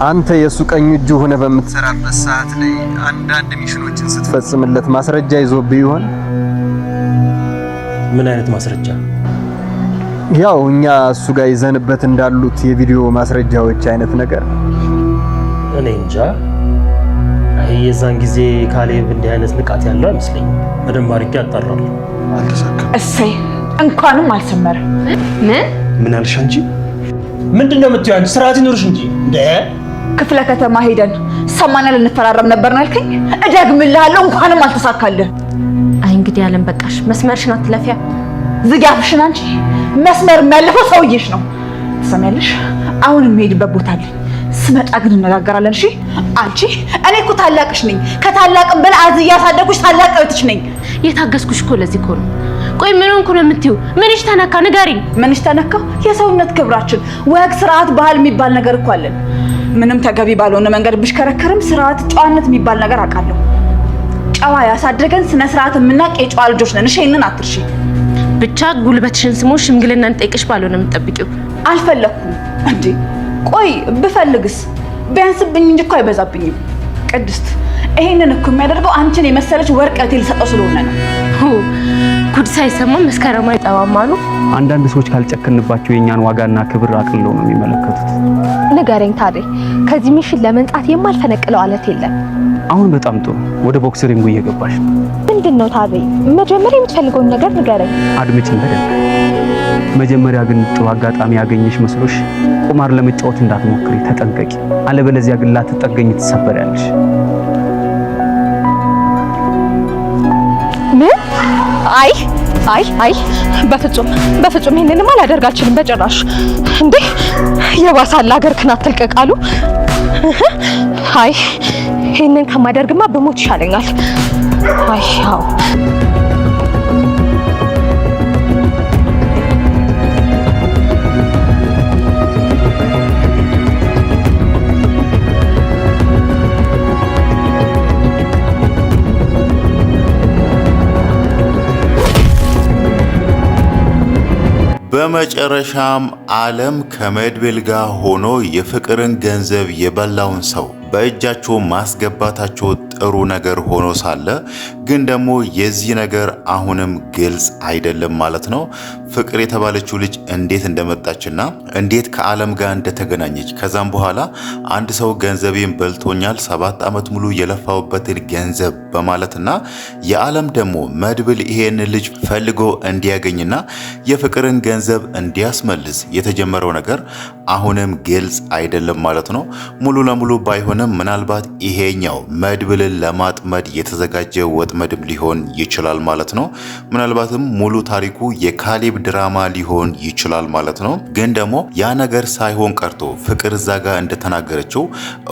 አንተ የሱ ቀኝ እጁ ሆነ በምትሰራበት ሰዓት ላይ አንዳንድ ሚሽኖችን ስትፈጽምለት ማስረጃ ይዞብህ ይሆን? ምን አይነት ማስረጃ? ያው እኛ እሱ ጋር ይዘንበት እንዳሉት የቪዲዮ ማስረጃዎች አይነት ነገር። እኔ እንጃ። የዛን ጊዜ ካሌብ እንዲህ አይነት ንቃት ያለው አይመስለኝም። በደንብ አድርጌ አጣራለሁ። እሰይ እንኳንም አልሰመረ። ምን አልሽ አንቺ? ምንድነው የምትይው አንቺ? ስርዓት ይኖርሽ እንጂ እንደ ክፍለ ከተማ ሄደን ሰማንያ ልንፈራረም ነበር ነው ያልከኝ? እደግምልሃለሁ እንኳንም አልተሳካልህ። አይ እንግዲህ ያለን በቃሽ። መስመርሽን አትለፊያ። ዝጋፍሽን አንቺ መስመር የሚያለፈው ሰውዬሽ ነው። ትሰሚያለሽ? አሁን የምሄድበት ቦታ አለኝ። ስመጣ ግን እንነጋገራለን። እሺ? አንቺ እኔ እኮ ታላቅሽ ነኝ። ከታላቅም በላይ አዝያ ያሳደጉሽ ታላቅ እህትሽ ነኝ። የታገስኩሽ እኮ ለዚህ እኮ ነው። ቆይ ምን ሆንኩ ነው የምትይው? ምንሽ ተነካ? ንገሪኝ። ምንሽ ተነካ? የሰውነት ክብራችን፣ ወግ፣ ስርዓት፣ ባህል የሚባል ነገር እኮ አለን። ምንም ተገቢ ባልሆነ መንገድ ብሽከረከርም ስርዓት፣ ጨዋነት የሚባል ነገር አውቃለሁ። ጨዋ ያሳደገን ስነ ስርዓት የምናውቅ የጨዋ ልጆች ነን። እሺ? ይሄንን አትርሺ። ብቻ ጉልበትሽን ስሞ ሽምግልና እንጠይቅሽ ባልሆነ የምትጠብቂው። አልፈለኩም እንዴ? ቆይ ብፈልግስ ቢያንስብኝ እንጂ እኮ አይበዛብኝም። ቅድስት፣ ይሄንን እኮ የሚያደርገው አንቺን የመሰለች ወርቀቴ ልሰጠው ስለሆነ ነው። ጉድ ሳይሰማ መስከረም አይጠባም አሉ። አንዳንድ ሰዎች ካልጨከንባቸው የኛን ዋጋና ክብር አቅልለው ነው የሚመለከቱት። ንገረኝ ታዲያ፣ ከዚህ ሚሽን ለመንጣት የማልፈነቅለው አለት የለም። አሁን በጣም ጥሩ፣ ወደ ቦክሰሪንጉ እየገባሽ ነው። ምንድነው ታዲያ? መጀመሪያ የምትፈልገውን ነገር ንገረኝ። አድምጪኝ በደንብ። መጀመሪያ ግን ጥሩ አጋጣሚ ያገኘሽ መስሎሽ ቁማር ለመጫወት እንዳትሞክሪ፣ ተጠንቀቂ። አለበለዚያ ግን ላትጠገኝ ትሰበሪያለሽ። ምን? አይ በፍጹም ይሄንንም አላደርግ አልችልም በጭራሽ። እንዴ የባሳላ ሀገር ክናት ተልቀቃሉ። አይ ይሄንን ከማደርግማ በሞት ይሻለኛል። አው በመጨረሻም ዓለም ከመድብል ጋር ሆኖ የፍቅርን ገንዘብ የበላውን ሰው በእጃቸው ማስገባታቸው ጥሩ ነገር ሆኖ ሳለ ግን ደግሞ የዚህ ነገር አሁንም ግልጽ አይደለም ማለት ነው። ፍቅር የተባለችው ልጅ እንዴት እንደመጣችና እንዴት ከዓለም ጋር እንደተገናኘች ከዛም በኋላ አንድ ሰው ገንዘቤን በልቶኛል 7 ዓመት ሙሉ የለፋውበትን ገንዘብ በማለትና የዓለም ደግሞ መድብል ይሄን ልጅ ፈልጎ እንዲያገኝና የፍቅርን ገንዘብ እንዲያስመልስ የተጀመረው ነገር አሁንም ግልጽ አይደለም ማለት ነው። ሙሉ ለሙሉ ባይሆንም ምናልባት ይሄኛው መድብልን ለማጥመድ የተዘጋጀ ወጥመድም ሊሆን ይችላል ማለት ነው። ምናልባትም ሙሉ ታሪኩ የካሌብ ድራማ ሊሆን ይችላል ማለት ነው። ግን ደግሞ ያ ነገር ሳይሆን ቀርቶ ፍቅር እዛ ጋር እንደተናገረችው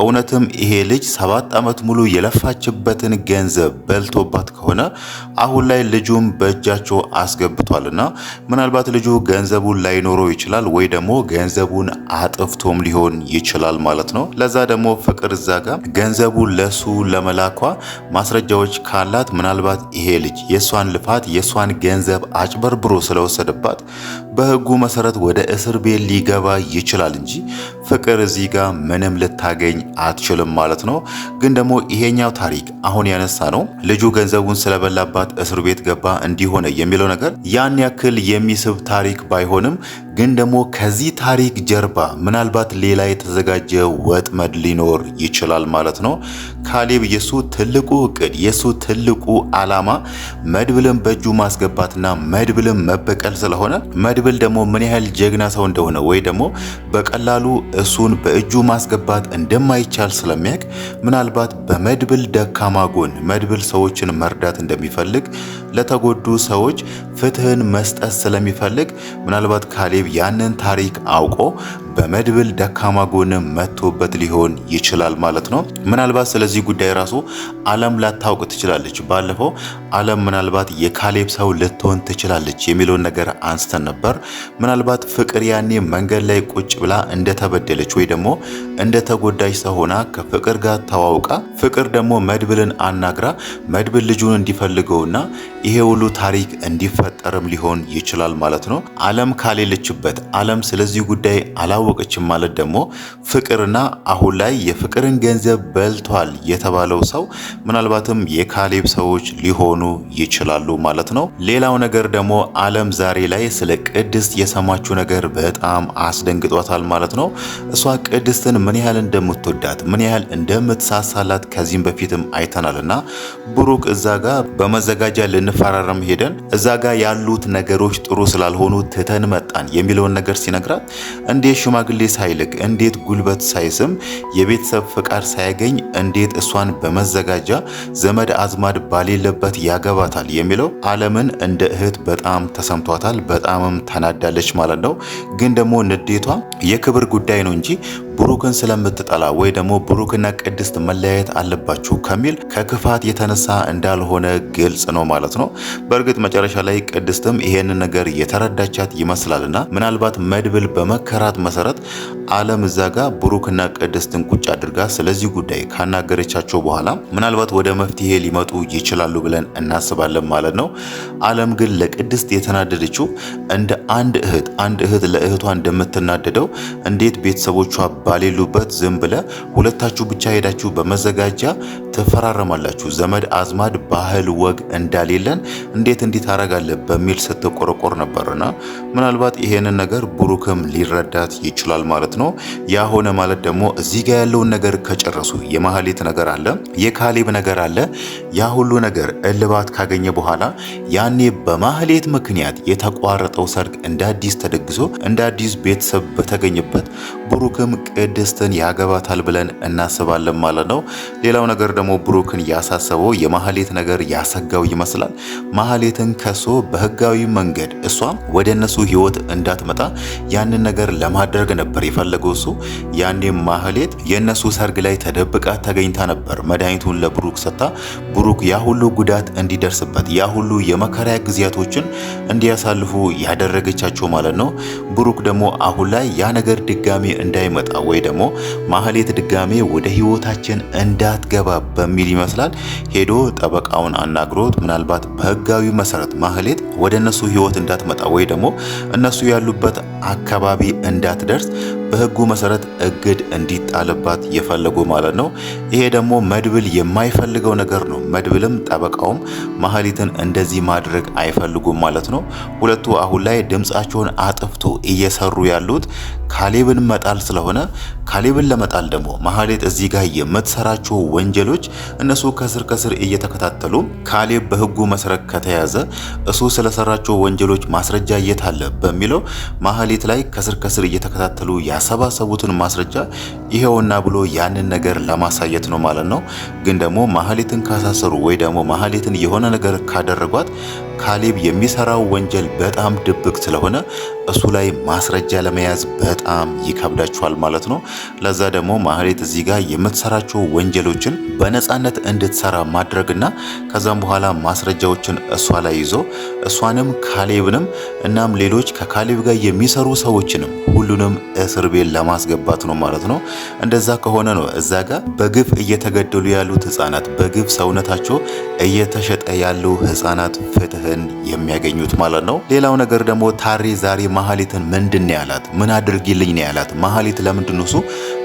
እውነትም ይሄ ልጅ 7 ዓመት ሙሉ የለፋችበትን ገንዘብ በልቶባት ከሆነ አሁን ላይ ልጁም በእጃቸው አስገብቷልና ምናልባት ልጁ ገንዘቡን ላይኖረው ይችላል ወይ ደግሞ ገንዘቡን አጥፍቶም ሊሆን ይችላል ማለት ነው። ለዛ ደግሞ ፍቅር እዛ ጋር ገንዘቡን ለሱ ለመላኳ ማስረጃዎች ካላት ምናልባት ይሄ ልጅ የሷን ልፋት የሷን ገንዘብ አጭበርብሮ ስለወሰደባት በህጉ መሰረት ወደ እስር ቤት ሊገባ ይችላል እንጂ ፍቅር እዚህ ጋር ምንም ልታገኝ አትችልም ማለት ነው። ግን ደግሞ ይሄኛው ታሪክ አሁን ያነሳ ነው ልጁ ገንዘቡን ስለበላባት እስር ቤት ገባ እንዲሆነ የሚለው ነገር ያን ያክል የሚስብ ታሪክ ባይሆንም ግን ደግሞ ከዚህ ታሪክ ጀርባ ምናልባት ሌላ የተዘጋጀ ወጥመድ ሊኖር ይችላል ማለት ነው። ካሌብ የሱ ትልቁ እቅድ የሱ ትልቁ ዓላማ መድብልን በእጁ ማስገባትና መድብልን መበቀል ስለሆነ መድብል ደግሞ ምን ያህል ጀግና ሰው እንደሆነ ወይ ደግሞ በቀላሉ እሱን በእጁ ማስገባት እንደማይቻል ስለሚያውቅ ምናልባት በመድብል ደካማ ጎን መድብል ሰዎችን መርዳት እንደሚፈልግ ለተጎዱ ሰዎች ፍትህን መስጠት ስለሚፈልግ ምናልባት ካሌብ ያንን ታሪክ አውቆ በመድብል ደካማ ጎን መጥቶበት ሊሆን ይችላል ማለት ነው። ምናልባት ስለዚህ ጉዳይ ራሱ ዓለም ላታውቅ ትችላለች። ባለፈው ዓለም ምናልባት የካሌብ ሰው ልትሆን ትችላለች የሚለውን ነገር አንስተን ነበር። ምናልባት ፍቅር ያኔ መንገድ ላይ ቁጭ ብላ እንደተበደለች ወይ ደግሞ እንደተጎዳች ሰው ሆና ከፍቅር ጋር ተዋውቃ ፍቅር ደግሞ መድብልን አናግራ መድብል ልጁን እንዲፈልገውና ይሄ ሁሉ ታሪክ እንዲፈጠርም ሊሆን ይችላል ማለት ነው። ዓለም ካሌለችበት ዓለም ስለዚህ ጉዳይ አላወቀችም ማለት ደግሞ ፍቅርና አሁን ላይ የፍቅርን ገንዘብ በልቷል የተባለው ሰው ምናልባትም የካሌብ ሰዎች ሊሆኑ ይችላሉ ማለት ነው። ሌላው ነገር ደግሞ አለም ዛሬ ላይ ስለ ቅድስት የሰማችው ነገር በጣም አስደንግጧታል ማለት ነው። እሷ ቅድስትን ምን ያህል እንደምትወዳት ምን ያህል እንደምትሳሳላት ከዚህም በፊትም አይተናልና ብሩክ እዛ ጋር በመዘጋጃ ልንፈራረም ሄደን እዛ ጋር ያሉት ነገሮች ጥሩ ስላልሆኑ ትተን መጣን የሚለውን ነገር ሲነግራት እንዴት ሽማግሌ ሳይልክ እንዴት ጉልበት ሳይስም የቤተሰብ ፍቃድ ሳያገኝ እንዴት እሷን በመዘጋጃ ዘመድ አዝማድ ባሌለበት ያገባታል የሚለው አለምን እንደ እህት በጣም ተሰምቷታል። በጣምም ተናዳለች ማለት ነው። ግን ደግሞ ንዴቷ የክብር ጉዳይ ነው እንጂ ብሩክን ስለምትጠላ ወይ ደግሞ ብሩክና ቅድስት መለያየት አለባችሁ ከሚል ከክፋት የተነሳ እንዳልሆነ ግልጽ ነው ማለት ነው። በእርግጥ መጨረሻ ላይ ቅድስትም ይሄንን ነገር የተረዳቻት ይመስላልና ምናልባት መድብል በመከራት መሰረት አለም እዛ ጋር ብሩክና ቅድስትን ቁጭ አድርጋ ስለዚህ ጉዳይ ካናገረቻቸው በኋላ ምናልባት ወደ መፍትሄ ሊመጡ ይችላሉ ብለን እናስባለን ማለት ነው። አለም ግን ለቅድስት የተናደደችው እንደ አንድ እህት ለእህቷ እንደምትናደደው እንዴት ቤተሰቦቿ ባሌሉበት ዝም ብለ ሁለታችሁ ብቻ ሄዳችሁ በመዘጋጃ ትፈራረማላችሁ ዘመድ አዝማድ ባህል ወግ እንዳሌለን እንዴት ታረጋለህ በሚል ስትቆረቆር ነበርና ምናልባት ይሄንን ነገር ብሩክም ሊረዳት ይችላል ማለት ነው። ያ ሆነ ማለት ደግሞ እዚህ ጋር ያለውን ነገር ከጨረሱ የማህሌት ነገር አለ የካሌብ ነገር አለ ያ ሁሉ ነገር እልባት ካገኘ በኋላ ያኔ በማህሌት ምክንያት የተቋረጠው ሰርግ እንደ አዲስ ተደግሶ እንደ አዲስ ቤተሰብ በተገኘበት ብሩክም ቅድስትን ያገባታል ብለን እናስባለን ማለት ነው። ሌላው ነገር ደግሞ ብሩክን ያሳሰበው የማህሌት ነገር ያሰጋው ይመስላል። ማህሌትን ከሶ በህጋዊ መንገድ እሷ ወደ እነሱ ህይወት እንዳትመጣ ያንን ነገር ለማድረግ ነበር የፈለገው እሱ። ያኔ ማህሌት የነሱ ሰርግ ላይ ተደብቃ ተገኝታ ነበር መድኃኒቱን ለብሩክ ሰጣ ብሩክ ያ ሁሉ ጉዳት እንዲደርስበት ያ ሁሉ የመከራ ጊዜያቶችን እንዲያሳልፉ ያደረገቻቸው ማለት ነው። ብሩክ ደግሞ አሁን ላይ ያ ነገር ድጋሚ እንዳይመጣ ወይ ደግሞ ማህሌት ድጋሚ ወደ ህይወታችን እንዳትገባ በሚል ይመስላል ሄዶ ጠበቃውን አናግሮት ምናልባት በህጋዊ መሰረት ማህሌት ወደ እነሱ ህይወት እንዳትመጣ ወይ ደግሞ እነሱ ያሉበት አካባቢ እንዳትደርስ በህጉ መሰረት እግድ እንዲጣልባት የፈለጉ ማለት ነው። ይሄ ደግሞ መድብል የማይፈልገው ነገር ነው። መድብልም ጠበቃውም ማህሌትን እንደዚህ ማድረግ አይፈልጉም ማለት ነው። ሁለቱ አሁን ላይ ድምጻቸውን አጥፍቶ እየሰሩ ያሉት ካሌብን መጣል ስለሆነ ካሌብን ለመጣል ደግሞ ማህሌት እዚህ ጋር የምትሰራቸው ወንጀሎች እነሱ ከስር እየተከታተሉ ካሌብ በህጉ መሰረት ከተያዘ እሱ ስለሰራቸው ወንጀሎች ማስረጃ የታለ በሚለው ማህሌት ላይ ከስር እየተከታተሉ ያሰባሰቡትን ማስረጃ ይሄውና ብሎ ያንን ነገር ለማሳየት ነው ማለት ነው። ግን ደግሞ ማህሌትን ካሳሰሩ ወይ ደግሞ ማህሌትን የሆነ ነገር ካደረጓት ካሌብ የሚሰራው ወንጀል በጣም ድብቅ ስለሆነ እሱ ላይ ማስረጃ ለመያዝ በጣም ይከብዳቸዋል ማለት ነው። ለዛ ደግሞ ማህሌት እዚህ ጋር የምትሰራቸው ወንጀሎችን በነፃነት እንድትሰራ ማድረግና ከዛም በኋላ ማስረጃዎችን እሷ ላይ ይዞ እሷንም ካሌብንም እናም ሌሎች ከካሌብ ጋር የሚሰሩ ሰዎችንም ሁሉንም እስር ቤት ለማስገባት ነው ማለት ነው። እንደዛ ከሆነ ነው እዛ ጋር በግፍ እየተገደሉ ያሉት ህፃናት በግፍ ሰውነታቸው እየተሸጠ ያሉ ህፃናት ፍትህን የሚያገኙት ማለት ነው። ሌላው ነገር ደግሞ ታሬ ዛሬ ማህሌትን ምንድን ነው ያላት? ምን አድርጊልኝ ነው ያላት? ማህሌት ለምንድን ነው እሱ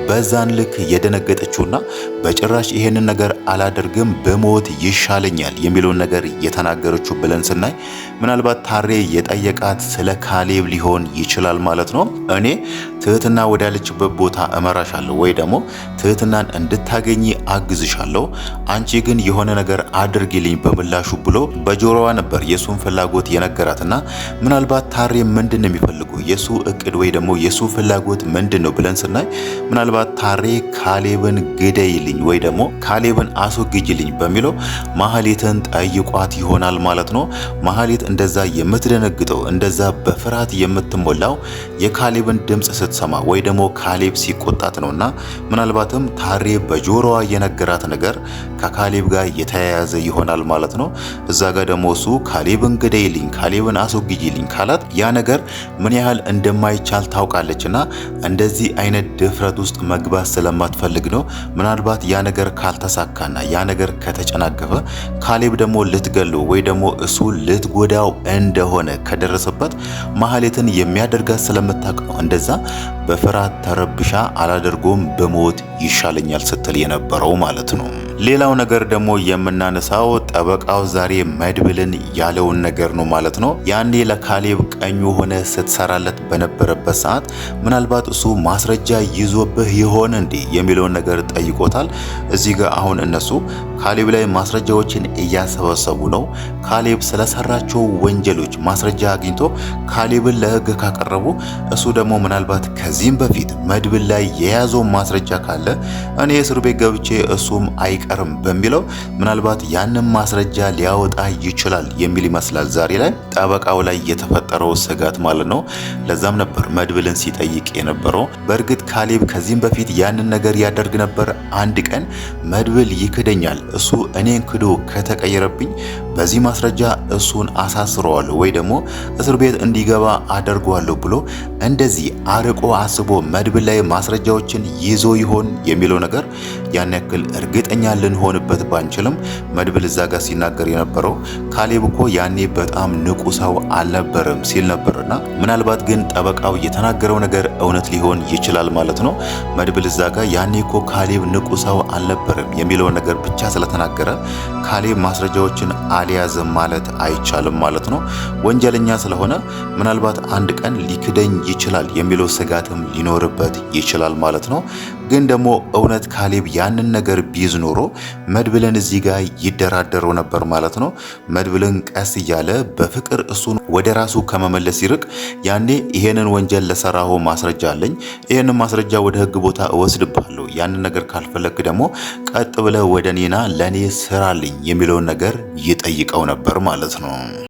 በዛን ልክ የደነገጠችውና በጭራሽ ይሄንን ነገር አላደርግም በሞት ይሻለኛል የሚለውን ነገር የተናገረችው ብለን ስናይ ምናልባት ታሬ የጠየቃት ስለ ካሌብ ሊሆን ይችላል ማለት ነው። እኔ ትህትና ወዳለችበት ቦታ እመራሻለሁ ወይ ደግሞ ትህትናን እንድታገኚ አግዝሻለሁ፣ አንቺ ግን የሆነ ነገር አድርጊልኝ በምላሹ ብሎ በጆሮዋ ነበር የሱን ፍላጎት የነገራትና ምናልባት ታሬ ምንድን ነው የሚፈልገው የሱ እቅድ ወይ ደግሞ የሱ ፍላጎት ምንድን ነው ብለን ስናይ ምናልባት ታሬ ካሌብን ግደይልኝ ወይ ደግሞ ካሌብን አስወግጅልኝ በሚለው ማህሌትን ጠይቋት ይሆናል ማለት ነው። ማህሌት እንደዛ የምትደነግጠው እንደዛ በፍርሃት የምትሞላው የካሌብን ድምጽ ስትሰማ ወይ ደግሞ ካሌብ ሲቆጣት ነውና ምናልባትም ታሬ በጆሮዋ የነገራት ነገር ከካሌብ ጋር የተያያዘ ይሆናል ማለት ነው። እዛ ጋር ደግሞ እሱ ካሌብን ግደይልኝ፣ ካሌብን አስወግጂልኝ ካላት ያ ነገር ምን ያህል እንደማይቻል ታውቃለችና እንደዚህ አይነት ድፍረት ውስጥ መግባት ስለማትፈልግ ነው። ምናልባት ያ ነገር ካልተሳካና ያ ነገር ከተጨናገፈ ካሌብ ደግሞ ልትገለው ወይ ደግሞ እሱ ልትጎዳው እንደሆነ ከደረሰበት ማህሌትን የሚያደርጋት ስለምታውቅ ነው እንደዛ በፍርሃት ተረብሻ አላደርጎም በሞት ይሻለኛል ስትል የነበረው ማለት ነው። ሌላው ነገር ደግሞ የምናነሳው ጠበቃው ዛሬ መድብልን ያለውን ነገር ነው ማለት ነው። ያኔ ለካሌብ ቀኙ ሆነ ስትሰራለት በነበረበት ሰዓት ምናልባት እሱ ማስረጃ ይዞብህ ይሆን እንዴ የሚለውን ነገር ጠይቆታል። እዚህ ጋር አሁን እነሱ ካሌብ ላይ ማስረጃዎችን እያሰበሰቡ ነው። ካሌብ ስለሰራቸው ወንጀሎች ማስረጃ አግኝቶ ካሌብን ለሕግ ካቀረቡ እሱ ደግሞ ምናልባት ከዚህም በፊት መድብል ላይ የያዘው ማስረጃ ካለ እኔ እስር ቤት ገብቼ እሱም አይቀርም በሚለው ምናልባት ያንን ማስረጃ ሊያወጣ ይችላል የሚል ይመስላል ዛሬ ላይ ጠበቃው ላይ የተፈጠረው ስጋት ማለት ነው። ለዛም ነበር መድብልን ሲጠይቅ የነበረው። በእርግጥ ካሌብ ከዚህም በፊት ያንን ነገር ያደርግ ነበር። አንድ ቀን መድብል ይክደኛል፣ እሱ እኔን ክዶ ከተቀየረብኝ በዚህ ማስረጃ እሱን አሳስረዋለሁ ወይ ደግሞ እስር ቤት እንዲገባ አደርገዋለሁ ብሎ እንደዚህ አርቆ አስቦ መድብል ላይ ማስረጃዎችን ይዞ ይሆን የሚለው ነገር ያን ያክል እርግጠኛ ልንሆንበት ባንችልም መድብል እዛ ጋር ሲናገር የነበረው ካሌብ እኮ ያኔ በጣም ንቁ ሰው አልነበረም ሲል ነበርና ምናልባት ግን ጠበቃው የተናገረው ነገር እውነት ሊሆን ይችላል ማለት ነው። መድብል እዛ ጋር ያኔ እኮ ካሌብ ንቁ ሰው አልነበረም የሚለው ነገር ብቻ ስለተናገረ ካሌብ ማስረጃዎችን አልያዘም ማለት አይቻልም ማለት ነው። ወንጀለኛ ስለሆነ ምናልባት አንድ ቀን ሊክደኝ ይችላል የሚለው ስጋትም ሊኖርበት ይችላል ማለት ነው። ግን ደግሞ እውነት ካሌብ ያንን ነገር ቢይዝ ኖሮ መድብልን እዚህ ጋር ይደራደረው ነበር ማለት ነው። መድብልን ቀስ እያለ በፍቅር እሱን ወደ ራሱ ከመመለስ ይርቅ ያኔ ይሄንን ወንጀል ለሰራሁ ማስረጃ አለኝ፣ ይሄንን ማስረጃ ወደ ሕግ ቦታ እወስድብሃለሁ፣ ያንን ነገር ካልፈለክ ደግሞ ቀጥ ብለ ወደ እኔና ለኔ ስራልኝ የሚለውን ነገር ይጠይቀው ነበር ማለት ነው።